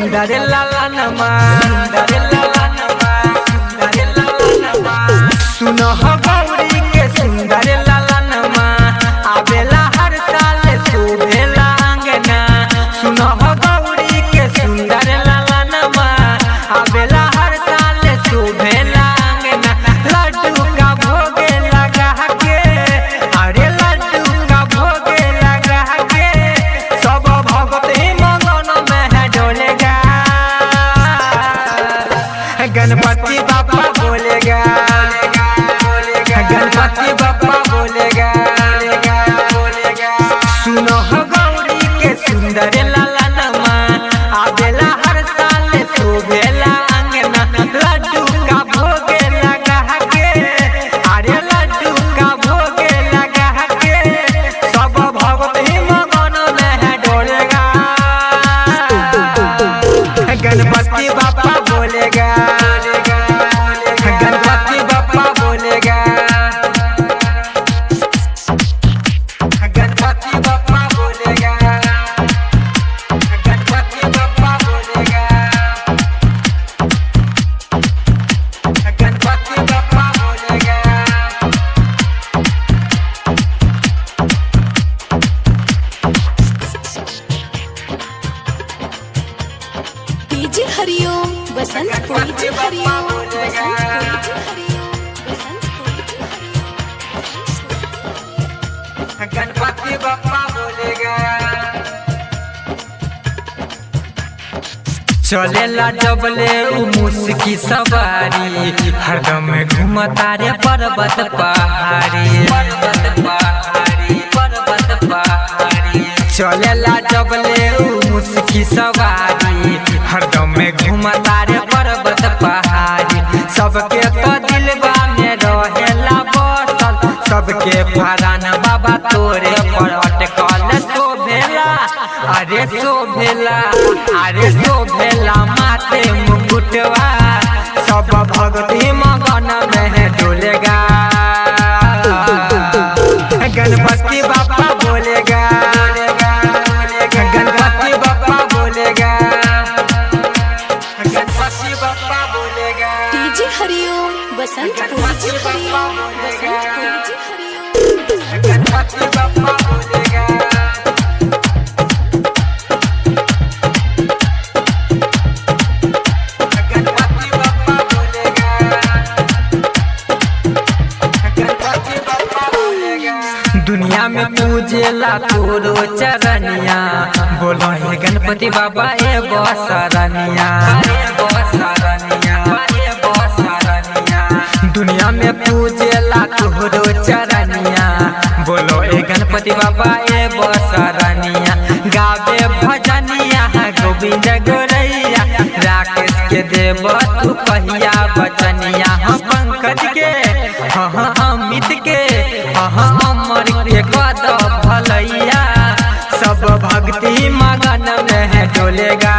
सुंदर लाला नमा, सुंदर लाला नमा, सुंदर लाला नमा। सुनो हो गौरी के सुंदर लाला नमा, आवेला हर साल शोभेला अंगना। सुनो हो गौरी के सुंदर लाला नमा, आवेला हर साल शोभेला अंगना। लड्डू का भोग लगा के, अरे लड्डू का भोग लगा के, सब भगवती मगन में डोलेगा। गणपति बाबा बोलेगा, गणपति बाबा बोलेगा। सुनो हो गौरी के सुंदर लाला नमा, आवेला हर साल शोभेला अंगना। लड्डू का भोग लगा के, अरे लड्डू का भोग लगा के, सब भगवती मगन में डोलेगा। गणपति बाबा बोलेगा, गणपति बाबा बोलेगा, गणपति बाबा बोलेगा, गणपति बाबा बोलेगा, गणपति बाबा बोलेगा। डीजे हरिओम बसंत को, डीजे हरिओम बसंत को, डीजे हरिओम बसंत को, डीजे हरिओम। गणपति बाबा बोलेगा। चलेला जबले उ मुस्की सवारी, हरदम घूमता रे पर्वत पहाड़ी, पर्वत पहाड़ी, पर्वत पहाड़ी। चलेला जबले उ मुस्की सवारी, हरदम घूमता रे पर्वत पहाड़ी। सबके तो दिलवा में रहेला बसल, सबके फरान बाबा तोरे पर अटकल। शोभेला, अरे शोभेला, अरे शोभेला माथे मुकुटवा, सब भगवती मगन में डोलेगा। गणपति बाबा बोलेगा, गणपति बाबा बोलेगा, गणपति बाबा बोलेगा। डीजे हरिओम बसंत को, डीजे हरिओम बसंत को, डीजे हरिओम। गणपति बाबा बोलेगा। गणपति बाबा बोलेगा, गणपति बाबा बोलेगा। दुनिया में पूजेला तोरो चरनिया, बोलो हे गणपति बाबा ए बसरनिया, ए बसरनिया, ए बसरनिया। दुनिया में पूजेला तोरो चरनिया, बोलो ए गणपति बाबा ए बसरनिया। गावे भजनिया गोविंद गोरैया, राकेश के देव तू कहिया बचनिया। हाँ पंकज के, हाँ अमित के, हाँ अमर के कद भलैया, सब भक्ति मगन में डोलेगा।